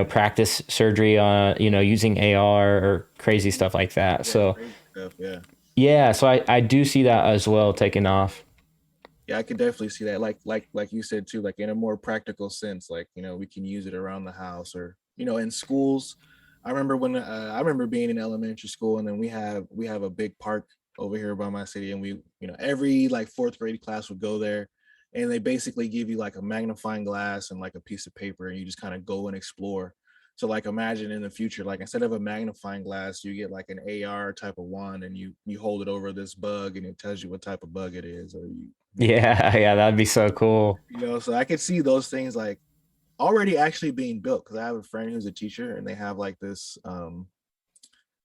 S1: practice surgery on using AR or crazy stuff like that.
S2: yeah,
S1: So
S2: crazy stuff. Yeah.
S1: yeah, so I do see that as well taking off.
S2: Yeah, I could definitely see that. Like you said too, like in a more practical sense, like, we can use it around the house, or, in schools. I remember being in elementary school, and then we have a big park over here by my city, and we, every like fourth grade class would go there, and they basically give you like a magnifying glass and like a piece of paper, and you just kind of go and explore. So like, imagine in the future, like instead of a magnifying glass, you get like an AR type of wand, and you hold it over this bug, and it tells you what type of bug it is, or you
S1: Yeah, yeah, that'd be so cool.
S2: so I could see those things like already actually being built, because I have a friend who's a teacher, and they have like this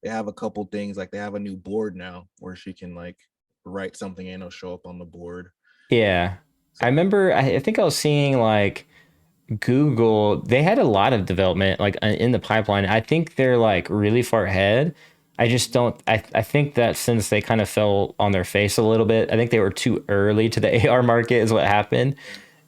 S2: they have a couple things, like they have a new board now where she can like write something and it'll show up on the board.
S1: Yeah. I
S2: So
S1: remember I think I was seeing like Google, they had a lot of development like in the pipeline. I think they're like really far ahead. I just don't I think that since they kind of fell on their face a little bit, I think they were too early to the AR market is what happened.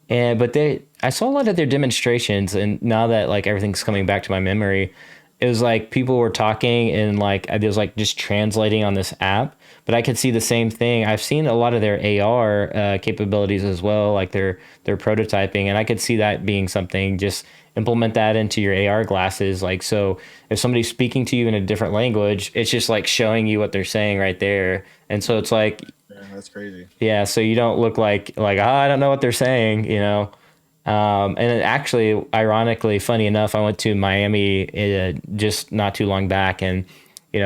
S1: And but I saw a lot of their demonstrations, and now that like everything's coming back to my memory, it was like people were talking and like it was like just translating on this app. But I could see the same thing. I've seen a lot of their AR capabilities as well, like their prototyping, and I could see that being something. Just implement that into your AR glasses, like so. If somebody's speaking to you in a different language, it's just like showing you what they're saying right there, and so it's like
S2: yeah, that's crazy.
S1: yeah, so you don't look like oh, I don't know what they're saying, and it actually, ironically, funny enough, I went to Miami just not too long back, and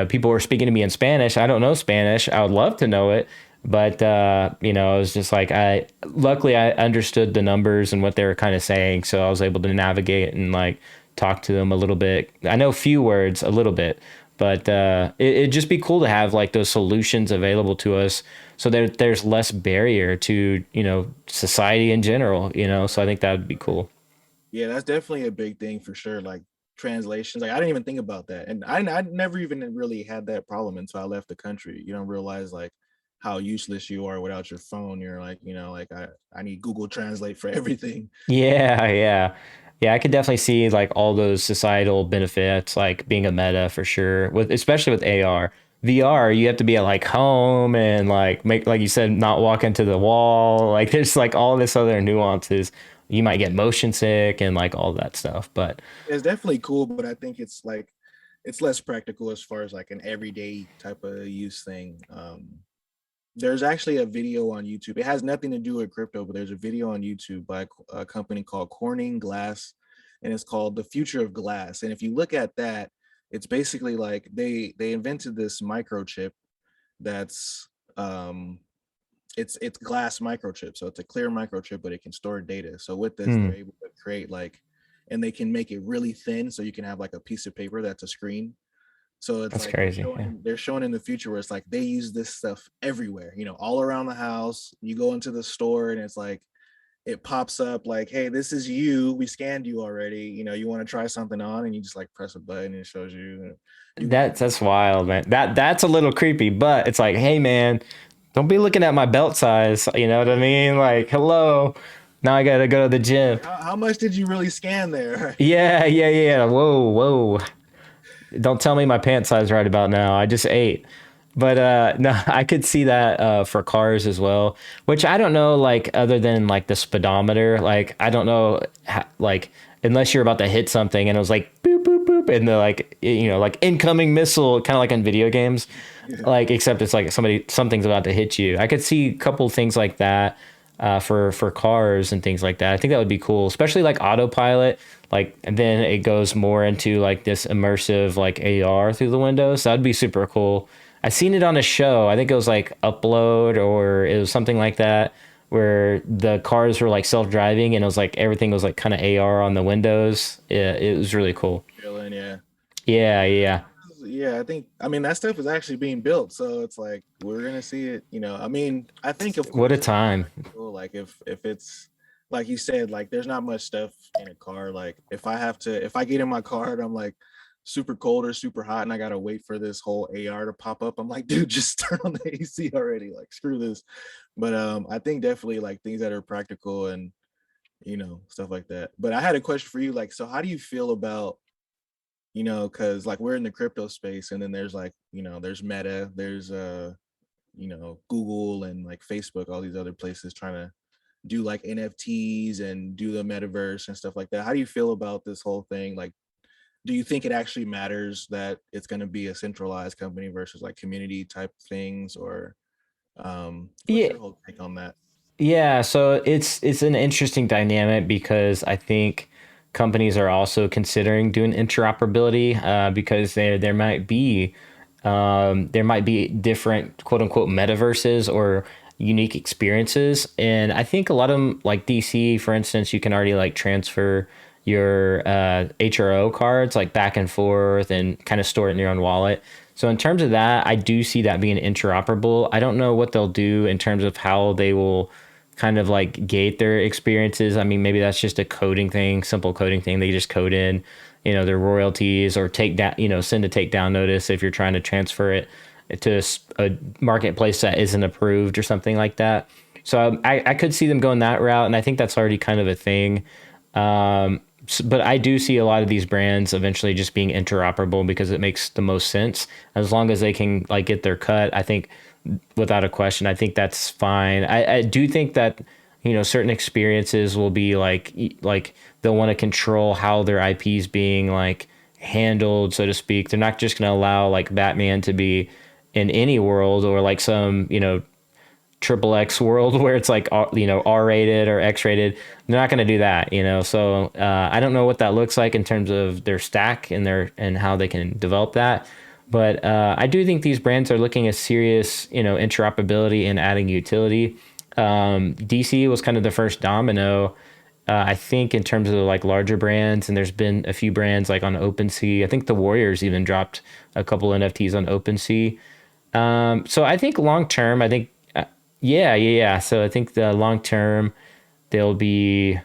S1: people were speaking to me in Spanish. I don't know Spanish. I would love to know it, but it was just like luckily I understood the numbers and what they were kind of saying, so I was able to navigate and like talk to them a little bit. I know a few words, a little bit, but it'd just be cool to have like those solutions available to us so there's less barrier to society in general, so I think that would be cool.
S2: Yeah, that's definitely a big thing for sure. Like translations, like I didn't even think about that, and I never even really had that problem until I left the country. You don't realize like how useless you are without your phone. You're like, like I need Google Translate for everything.
S1: Yeah, yeah. Yeah, I could definitely see like all those societal benefits, like being a meta for sure, with especially with AR. VR, you have to be at like home and like make like you said, not walk into the wall. Like there's like all this other nuances. you might get motion sick and like all that stuff. But
S2: It's definitely cool, but I think it's like it's less practical as far as like an everyday type of use thing. There's actually a video on YouTube. It has nothing to do with crypto, but there's a video on YouTube by a company called Corning Glass, and it's called The Future of Glass. And if you look at that, it's basically like they invented this microchip that's it's glass microchip. So it's a clear microchip, but it can store data. So with this, they're
S1: hmm,
S2: able to create like, and they can make it really thin, so you can have like a piece of paper that's a screen. So it's
S1: that's
S2: like they're
S1: crazy. Yeah.
S2: showing they're showing in the future where it's like they use this stuff everywhere, all around the house. You go into the store and it's like it pops up like, hey, this is you. We scanned you already. You want to try something on, and you just like press a button and it shows you. You go into
S1: That's wild, man. That's a little creepy, but it's like, hey, man, don't be looking at my belt size. You know what I mean? Like, hello, now I gotta go to the gym.
S2: like, how much did you really scan there?
S1: Yeah, yeah, yeah. Whoa, whoa. Don't tell me my pant size right about now. I just ate. But no, I could see that for cars as well, which I don't know, like other than like the speedometer, like I don't know, like unless you're about to hit something and it was like boop boop boop and the like like incoming missile, kind of like in video games,
S2: Yeah.
S1: like except it's like something's about to hit you. I could see a couple things like that for cars and things like that. I think that would be cool, especially like autopilot. Like and then it goes more into like this immersive like AR through the windows. That'd be super cool. I seen it on a show. I think it was like Upload or it was something like that, where the cars were like self driving and it was like everything was like kind of AR on the windows. Yeah, it was really cool.
S2: Chilling, yeah.
S1: Yeah, yeah.
S2: Yeah, I mean that stuff is actually being built, so it's like we're gonna see it. I mean, I think of
S1: What a
S2: course it'll be
S1: time.
S2: practical. Like if it's like you said, like there's not much stuff in a car. Like if I get in my car and I'm like super cold or super hot and I gotta wait for this whole AR to pop up, I'm like, dude, just turn on the AC already. Like screw this. But I think definitely like things that are practical and stuff like that. But I had a question for you. Like, so how do you feel about because like we're in the crypto space, and then there's like, there's Meta, there's Google and like Facebook, all these other places trying to do like NFTs and do the metaverse and stuff like that. How do you feel about this whole thing? Like, do you think it actually matters that it's going to be a centralized company versus like community type things, or what's
S1: Yeah,
S2: your whole take on that?
S1: yeah, so it's an interesting dynamic because I think companies are also considering doing interoperability because there might be different quote unquote metaverses or unique experiences, and I think a lot of them, like DC, for instance, you can already like transfer your HRO cards like back and forth and kind of store it in your own wallet. So in terms of that, I do see that being interoperable. I don't know what they'll do in terms of how they will kind of like gate their experiences. I mean, maybe that's just a coding thing, simple coding thing. They just code in, their royalties or take down, send a takedown notice if you're trying to transfer it to a marketplace that isn't approved or something like that. So I could see them going that route, and I think that's already kind of a thing. But I do see a lot of these brands eventually just being interoperable because it makes the most sense. As long as they can like get their cut, I think without a question, I think that's fine. I do think that certain experiences will be like they'll want to control how their IP is being like handled, so to speak. They're not just going to allow like Batman to be in any world or like some triple X world where it's like R rated or X rated. They're not going to do that, So I don't know what that looks like in terms of their stack and how they can develop that. But I do think these brands are looking at serious interoperability and adding utility. DC was kind of the first domino. I think in terms of like larger brands, and there's been a few brands like on OpenSea. I think the Warriors even dropped a couple NFTs on OpenSea. So I think long term, I think yeah, yeah, yeah. So I think the long term they'll be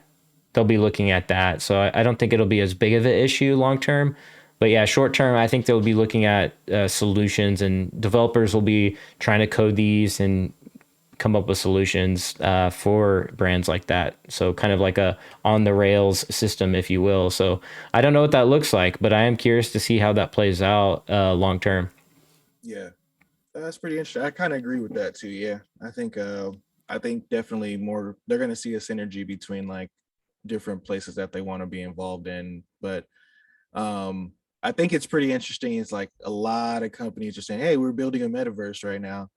S1: they'll be looking at that. So I don't think it'll be as big of an issue long term. But yeah, short term, I think they'll be looking at solutions, and developers will be trying to code these and come up with solutions for brands like that. So kind of like a on the rails system, if you will. So I don't know what that looks like, but I am curious to see how that plays out long term.
S2: Yeah, that's pretty interesting. I kind of agree with that too. Yeah, I think definitely more they're gonna see a synergy between like different places that they want to be involved in. But I think it's pretty interesting. It's like a lot of companies are saying, hey, we're building a metaverse right now.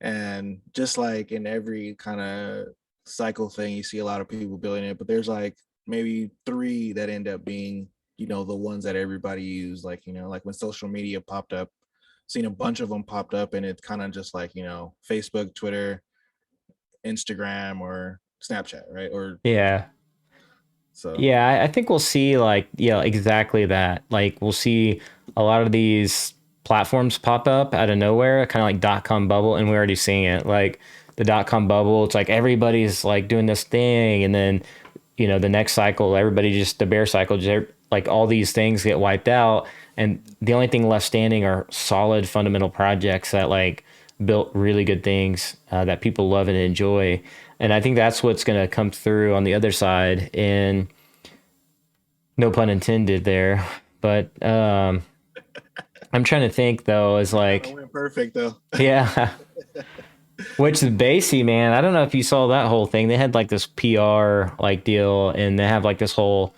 S2: And just like in every kind of cycle thing, you see a lot of people building it, but there's like maybe three that end up being, the ones that everybody use. Like, like when social media popped up, seen a bunch of them popped up, and it's kind of just like, Facebook, Twitter, Instagram, or Snapchat, right? Or
S1: Yeah.
S2: so
S1: Yeah, I think we'll see like yeah, exactly that. Like we'll see a lot of these platforms pop up out of nowhere, kind of like dot-com bubble, and we're already seeing it. Like the dot-com bubble, it's like everybody's like doing this thing, and then the next cycle, everybody just the bear cycle, just like all these things get wiped out, and the only thing left standing are solid fundamental projects that like built really good things that people love and enjoy. And I think that's what's going to come through on the other side. And no pun intended there. But I'm trying to think though, is
S2: kind of
S1: like,
S2: went perfect though.
S1: yeah, which is Basie, man. I don't know if you saw that whole thing. They had like this PR like deal, and they have like this whole,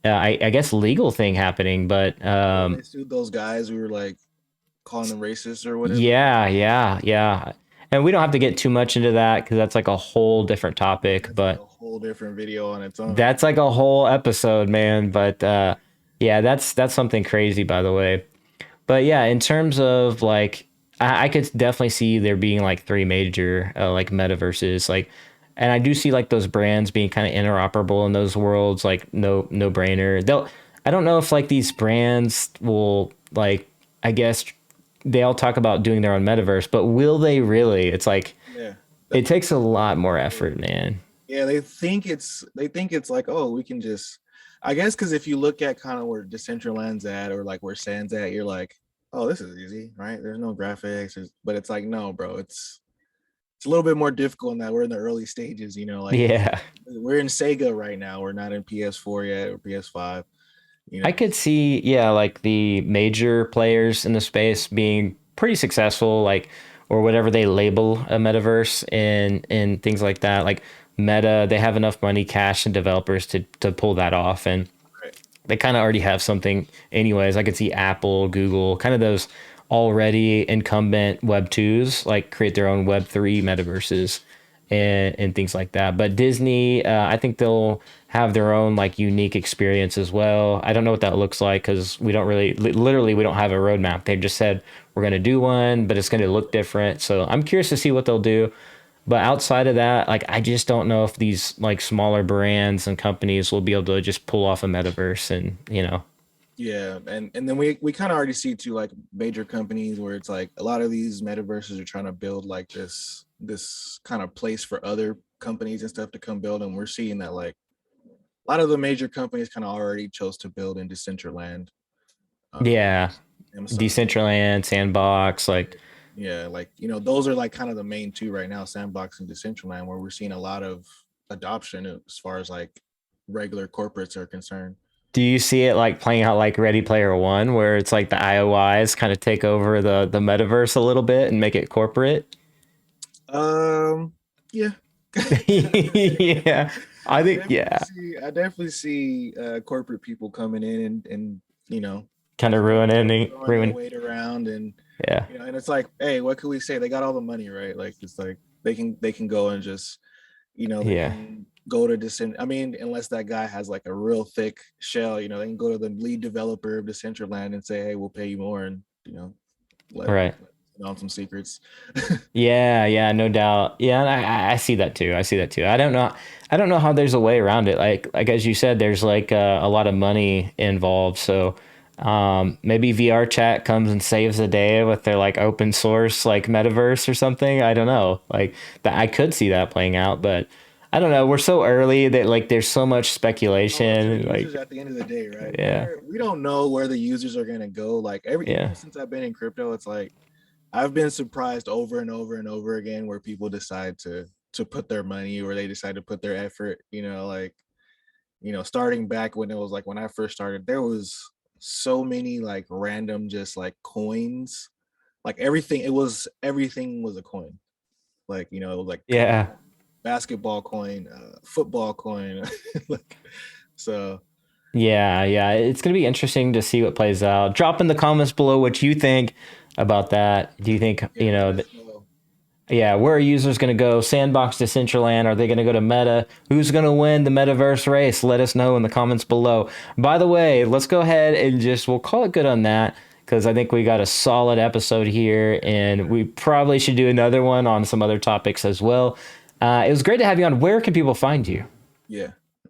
S1: I guess, legal thing happening. But
S2: Yeah, they sued those guys who were like calling them racist or whatever.
S1: yeah, yeah, yeah. And we don't have to get too much into that because that's like a whole different
S2: Yeah,
S1: topic.
S2: that's like
S1: But
S2: a whole different video on its own.
S1: that's like a whole episode, man. But yeah, that's something crazy, by the way. But yeah, in terms of like, I could definitely see there being like three major like metaverses, like, and I do see like those brands being kind of interoperable in those worlds, like no brainer. They'll, I don't know if like these brands will like, I guess they all talk about doing their own metaverse, but will they really? It's like
S2: Yeah,
S1: it
S2: that's
S1: takes a lot more
S2: yeah.
S1: effort, man.
S2: Yeah, they think it's like, oh, we can just, I guess, because if you look at kind of where Decentraland's at or like where Sand's at, you're like, oh, this is easy, right? There's no graphics, but it's like, no, bro, it's a little bit more difficult in that we're in the early stages. Like
S1: Yeah.
S2: we're in Sega right now. We're not in PS4 yet or PS5. You
S1: I
S2: know,
S1: could see, yeah, like the major players in the space being pretty successful, like or whatever they label a metaverse and things like that. Like Meta, they have enough money, cash, and developers to pull that off, and
S2: right?
S1: they kind of already have something. Anyways, I could see Apple, Google, kind of those already incumbent Web twos, like create their own Web three metaverses and things like that. But Disney, I think they'll have their own like unique experience as well. I don't know what that looks like because we don't really, literally, we don't have a roadmap. They've just said we're going to do one, but it's going to look different. So I'm curious to see what they'll do. But outside of that, like I just don't know if these like smaller brands and companies will be able to just pull off a metaverse and
S2: Yeah, and then we kind of already see too, like major companies where it's like a lot of these metaverses are trying to build like this kind of place for other companies and stuff to come build, and we're seeing that like a lot of the major companies kind of already chose to build in Decentraland.
S1: yeah,
S2: Amazon,
S1: Decentraland, Sandbox, like
S2: yeah, like those are like kind of the main two right now, Sandbox and Decentraland, where we're seeing a lot of adoption as far as like regular corporates are concerned.
S1: do you see it like playing out like Ready Player One, where it's like the IOIs kind of take over the metaverse a little bit and make it corporate?
S2: Yeah.
S1: Yeah, I think yeah,
S2: I definitely see corporate people coming in and
S1: kind of
S2: throwing their
S1: ruin.
S2: weight around, and
S1: Yeah,
S2: and it's like, hey, what can we say? They got all the money, right? Like it's like they can go and just they
S1: yeah,
S2: can go to I mean, unless that guy has like a real thick shell, they can go to the lead developer of Decentraland and say, hey, we'll pay you more, and
S1: right.
S2: let on some secrets.
S1: Yeah, yeah, no doubt. Yeah, and I see that too. I see that too. I don't know how there's a way around it. Like as you said, there's like a lot of money involved. So maybe VR chat comes and saves the day with their like open source like metaverse or something. I don't know. Like that, I could see that playing out, but I don't know. We're so early that like there's so much
S2: It's all up to the
S1: speculation.
S2: users
S1: Like
S2: at the end of the day, right?
S1: yeah,
S2: We don't know where the users are gonna go. Like
S1: yeah,
S2: even since I've been in crypto, it's like I've been surprised over and over and over again where people decide to put their money or they decide to put their effort. Like starting back when it was like when I first started, there was so many like random just like coins, like everything. Everything was a coin. Like it was like
S1: yeah.
S2: basketball coin, football coin. Like, so
S1: Yeah, yeah. It's going to be interesting to see what plays out. Drop in the comments below what you think about that. Do you think,
S2: yeah, let us know.
S1: yeah, where are users going to go? Sandbox to Decentraland? Are they going to go to Meta? Who's going to win the metaverse race? Let us know in the comments below. By the way, let's go ahead and we'll call it good on that because I think we got a solid episode here and we probably should do another one on some other topics as well. It was great to have you on. Where can people find you?
S2: Yeah.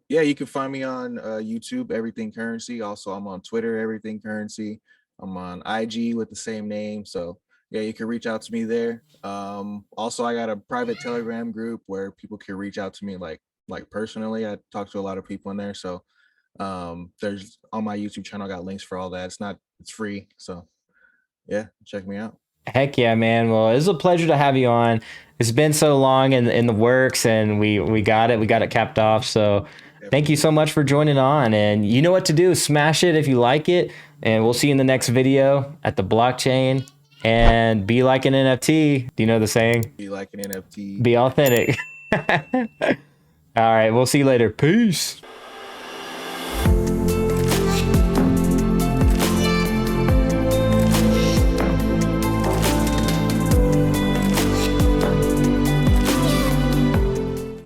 S2: Yeah, you can find me on YouTube, Everything Currency. Also, I'm on Twitter, Everything Currency. I'm on IG with the same name. So yeah, you can reach out to me there. Also, I got a private Telegram group where people can reach out to me like personally. I talk to a lot of people in there. So there's on my YouTube channel, I got links for all that. It's free. So yeah, check me out.
S1: Heck yeah, man. Well, it was a pleasure to have you on. It's been so long in the works and we got it. We got it capped off. So thank you
S2: Definitely.
S1: so much for joining on. And you know what to do. Smash it if you like it. And we'll see you in the next video at the blockchain. And be like an NFT. Do you know the saying?
S2: Be like an NFT.
S1: Be authentic. All right. We'll see you later. Peace.